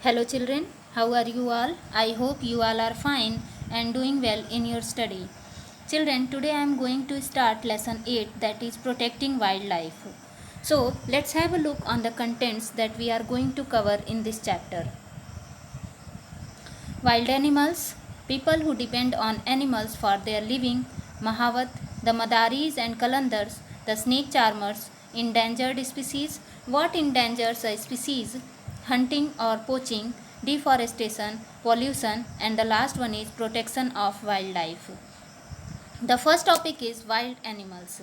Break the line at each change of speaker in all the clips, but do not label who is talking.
Hello children, how are you all? I hope you all are fine and doing well in your study. Children, today I am going to start lesson 8, that is protecting wildlife. So, let's have a look on the contents that we are going to cover in this chapter. Wild animals, people who depend on animals for their living, Mahavat, the Madaris and Kalandars, the snake charmers, endangered species, what endangers a species, hunting or poaching, deforestation, pollution, and the last one is protection of wildlife. The first topic is wild animals.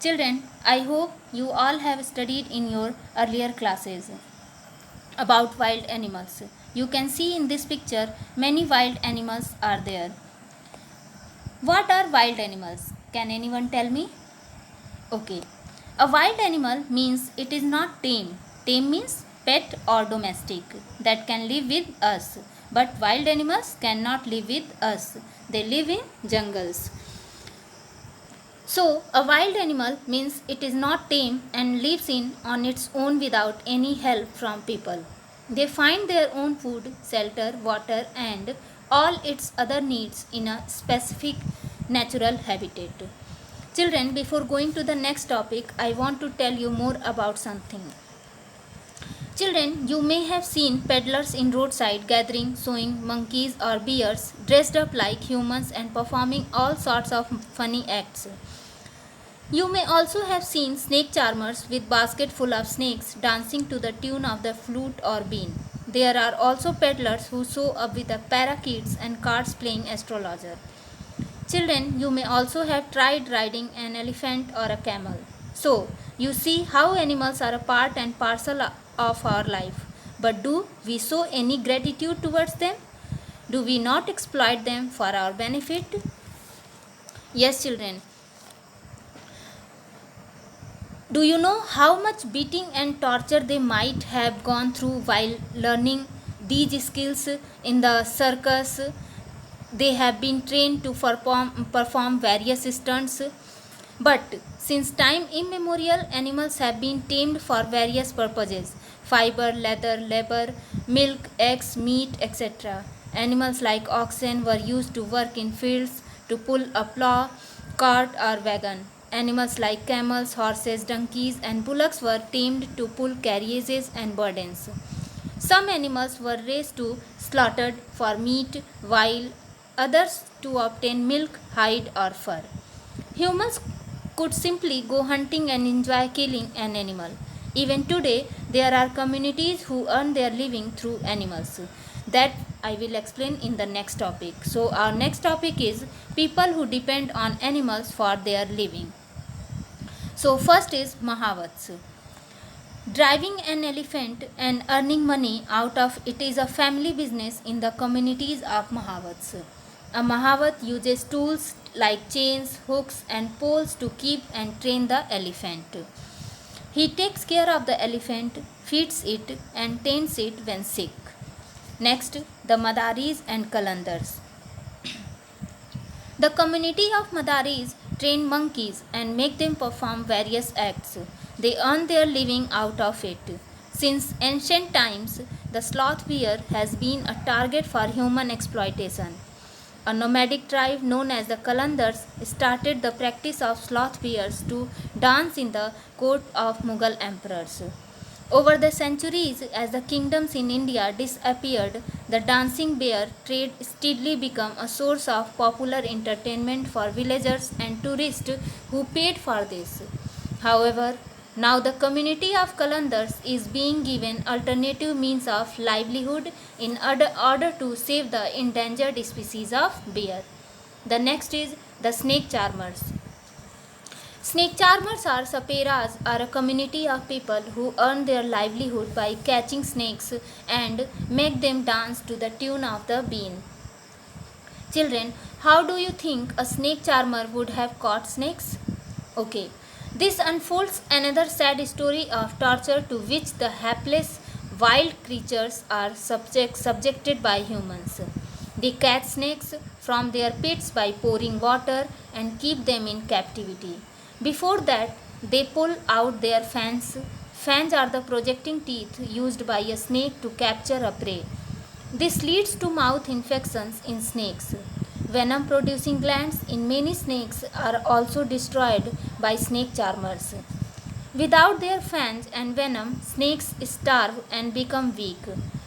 Children, I hope you all have studied in your earlier classes about wild animals. You can see in this picture many wild animals are there. What are wild animals? Can anyone tell me? Okay. A wild animal means it is not tame. Tame means pet or domestic that can live with us. But wild animals cannot live with us. They live in jungles. So, a wild animal means it is not tame and lives in on its own without any help from people. They find their own food, shelter, water, and all its other needs in a specific natural habitat. Children, before going to the next topic, I want to tell you more about something. Children, you may have seen peddlers in roadside gathering, showing monkeys or bears dressed up like humans and performing all sorts of funny acts. You may also have seen snake charmers with basket full of snakes dancing to the tune of the flute or bean. There are also peddlers who show up with a parakeets and cards playing astrologer. Children, you may also have tried riding an elephant or a camel. So, you see how animals are a part and parcel of our life. But do we show any gratitude towards them? Do we not exploit them for our benefit? Yes, children. Do you know how much beating and torture they might have gone through while learning these skills in the circus? They have been trained to perform various stunts. But since time immemorial, animals have been tamed for various purposes: fiber, leather, labor, milk, eggs, meat, etc. Animals like oxen were used to work in fields, to pull a plough, cart, or wagon. Animals like camels, horses, donkeys, and bullocks were tamed to pull carriages and burdens. Some animals were raised to slaughtered for meat, while others to obtain milk, hide, or fur. Humans could simply go hunting and enjoy killing an animal. Even today, there are communities who earn their living through animals. That I will explain in the next topic. So, our next topic is people who depend on animals for their living. So, first is Mahavats. Driving an elephant and earning money out of it is a family business in the communities of Mahavats. A Mahavat uses tools like chains, hooks, and poles to keep and train the elephant. He takes care of the elephant, feeds it, and tends it when sick. Next, the Madaris and Kalandars. The community of Madaris train monkeys and make them perform various acts. They earn their living out of it. Since ancient times, the sloth bear has been a target for human exploitation. A nomadic tribe known as the Kalandars started the practice of sloth bears to dance in the court of Mughal emperors. Over the centuries, as the kingdoms in India disappeared, the dancing bear trade steadily became a source of popular entertainment for villagers and tourists who paid for this. However, now the community of Kalandars is being given alternative means of livelihood in order to save the endangered species of bear. The next is the snake charmers. Snake charmers or saperas are a community of people who earn their livelihood by catching snakes and make them dance to the tune of the bean. Children, how do you think a snake charmer would have caught snakes? Okay, this unfolds another sad story of torture to which the hapless wild creatures are subjected by humans. They catch snakes from their pits by pouring water and keep them in captivity. Before that, they pull out their fangs, Fangs are the projecting teeth used by a snake to capture a prey. This leads to mouth infections in snakes. Venom producing glands in many snakes are also destroyed by snake charmers. Without their fangs and venom, snakes starve and become weak.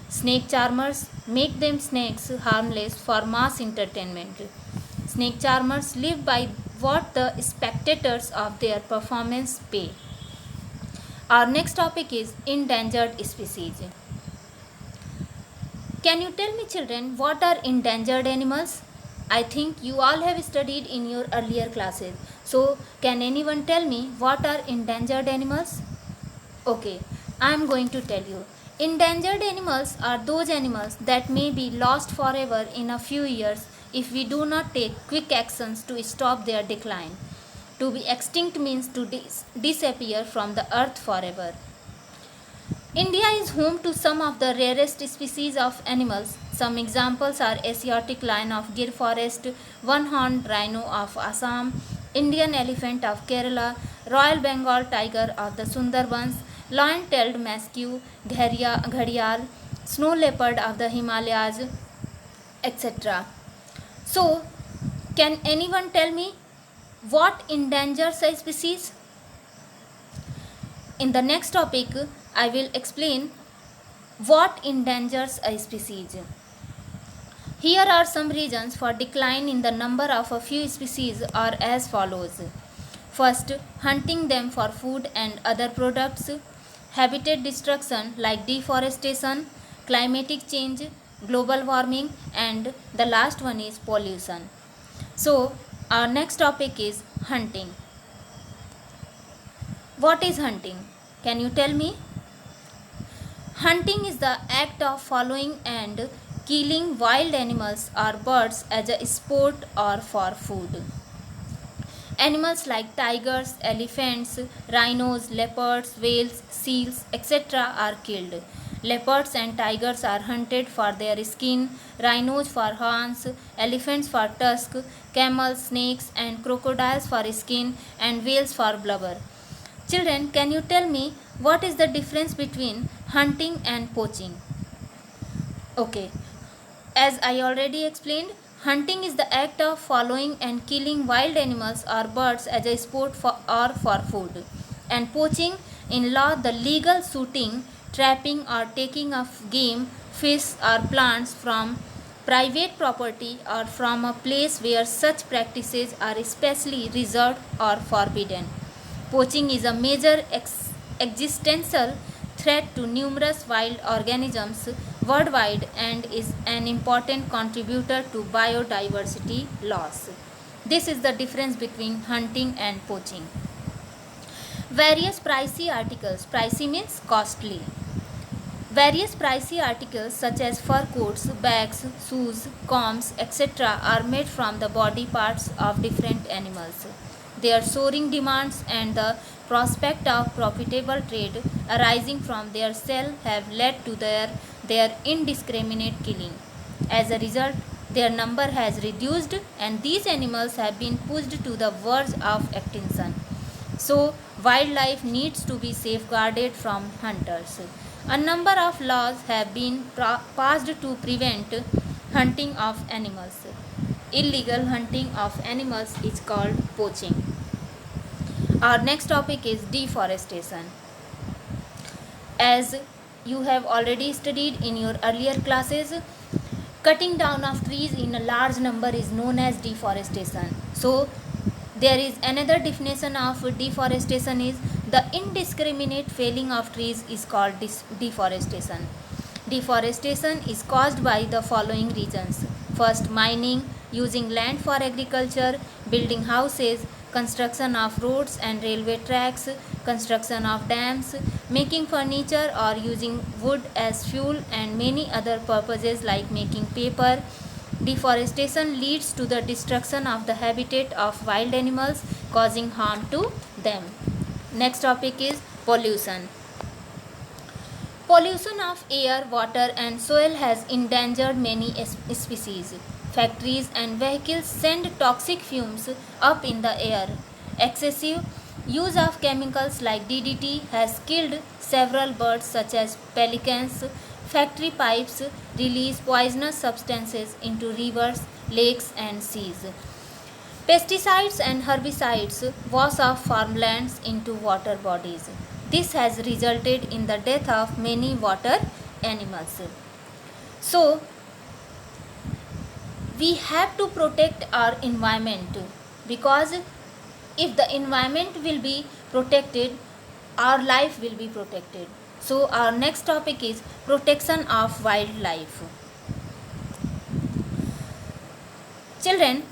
Snake charmers make them snakes harmless for mass entertainment. Snake charmers live by what the spectators of their performance pay. Our next topic is endangered species. Can you tell me, children, what are endangered animals? I think you all have studied in your earlier classes. So, can anyone tell me what are endangered animals? Okay, I am going to tell you. Endangered animals are those animals that may be lost forever in a few years if we do not take quick actions to stop their decline. To be extinct means to disappear from the earth forever. India is home to some of the rarest species of animals. Some examples are Asiatic lion of Gir forest, one-horned rhino of Assam, Indian elephant of Kerala, Royal Bengal tiger of the Sundarbans, lion-tailed macaque, gharial, snow leopard of the Himalayas, etc. So, can anyone tell me what endangers a species? In the next topic, I will explain what endangers a species. Here are some reasons for decline in the number of a few species are as follows. First, hunting them for food and other products, habitat destruction like deforestation, climatic change, global warming, and the last one is pollution. So, our next topic is hunting. What is hunting? Can you tell me? Hunting is the act of following and killing wild animals or birds as a sport or for food. Animals like tigers, elephants, rhinos, leopards, whales, seals, etc. are killed. Leopards and tigers are hunted for their skin, rhinos for horns, elephants for tusk, camels, snakes, and crocodiles for skin, and whales for blubber. Children, can you tell me what is the difference between hunting and poaching? Okay, as I already explained, hunting is the act of following and killing wild animals or birds as a sport or for food. And poaching, in law, the legal shooting, trapping, or taking of game, fish, or plants from private property or from a place where such practices are especially reserved or forbidden. Poaching is a major existential threat to numerous wild organisms worldwide and is an important contributor to biodiversity loss. This is the difference between hunting and poaching. Various pricey articles. Pricey means costly. Various pricey articles such as fur coats, bags, shoes, combs, etc. are made from the body parts of different animals. Their soaring demands and the prospect of profitable trade arising from their sale have led to their indiscriminate killing. As a result, their number has reduced and these animals have been pushed to the verge of extinction. So, wildlife needs to be safeguarded from hunters. A number of laws have been passed to prevent hunting of animals. Illegal hunting of animals is called poaching. Our next topic is deforestation. As you have already studied in your earlier classes, cutting down of trees in a large number is known as deforestation. So, there is another definition of deforestation is the indiscriminate felling of trees is called deforestation. Deforestation is caused by the following reasons. First, mining, using land for agriculture, building houses, construction of roads and railway tracks, construction of dams, making furniture or using wood as fuel and many other purposes like making paper. Deforestation leads to the destruction of the habitat of wild animals, causing harm to them. Next topic is pollution. Pollution of air, water and soil has endangered many species. Factories and vehicles send toxic fumes up in the air. Excessive Use of chemicals like DDT has killed several birds such as pelicans. Factory pipes release poisonous substances into rivers, lakes and seas. Pesticides and herbicides wash off farmlands into water bodies. This has resulted in the death of many water animals. So, we have to protect our environment, because if the environment will be protected, our life will be protected. So, our next topic is protection of wildlife. Children,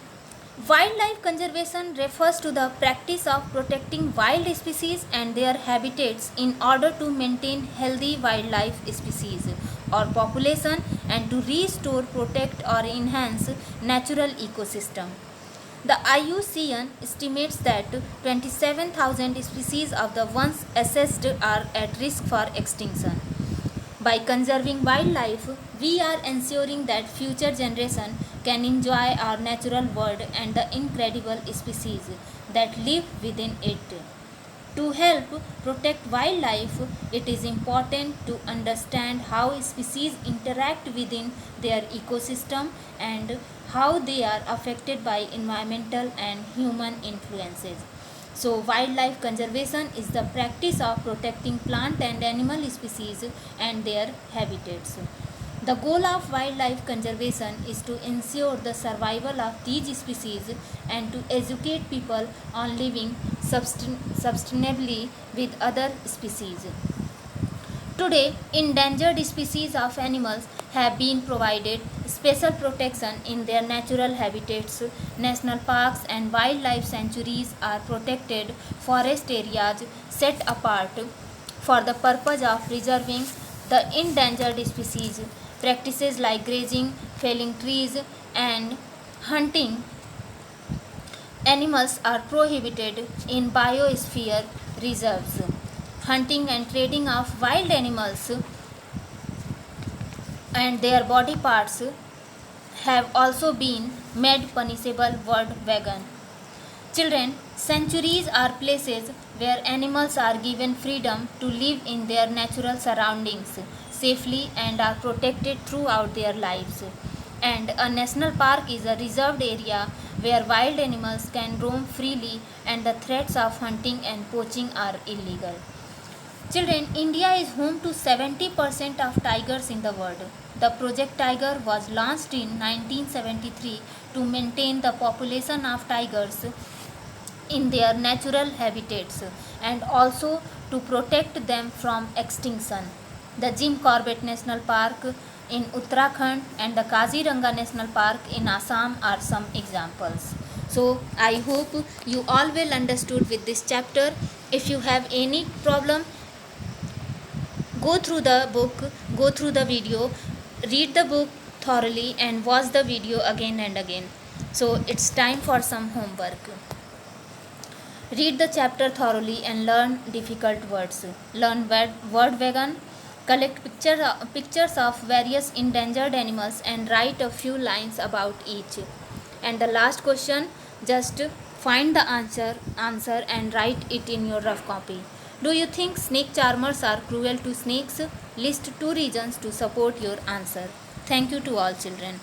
wildlife conservation refers to the practice of protecting wild species and their habitats in order to maintain healthy wildlife species or population and to restore, protect or enhance natural ecosystem. The IUCN estimates that 27,000 species of the ones assessed are at risk for extinction. By conserving wildlife, we are ensuring that future generations can enjoy our natural world and the incredible species that live within it. To help protect wildlife, it is important to understand how species interact within their ecosystem and how they are affected by environmental and human influences. So, wildlife conservation is the practice of protecting plant and animal species and their habitats. The goal of wildlife conservation is to ensure the survival of these species and to educate people on living sustainably with other species. Today, endangered species of animals have been provided special protection in their natural habitats. National parks and wildlife sanctuaries are protected forest areas set apart for the purpose of preserving the endangered species. Practices like grazing, felling trees, and hunting animals are prohibited in biosphere reserves. Hunting and trading of wild animals and their body parts have also been made punishable worldwide. Children, sanctuaries are places where animals are given freedom to live in their natural surroundings safely and are protected throughout their lives. And a national park is a reserved area where wild animals can roam freely and the threats of hunting and poaching are illegal. Children, India is home to 70% of tigers in the world. The Project Tiger was launched in 1973 to maintain the population of tigers in their natural habitats and also to protect them from extinction. The Jim Corbett National Park in Uttarakhand and the Kaziranga National Park in Assam are some examples. So I hope you all will understood with this chapter. If you have any problem, go through the book, go through the video, read the book thoroughly and watch the video again and again. So it's time for some homework. Read the chapter thoroughly and learn difficult words. Learn word vegan. Collect pictures of various endangered animals and write a few lines about each. And the last question, just find the answer and write it in your rough copy. Do you think snake charmers are cruel to snakes? List 2 reasons to support your answer. Thank you to all children.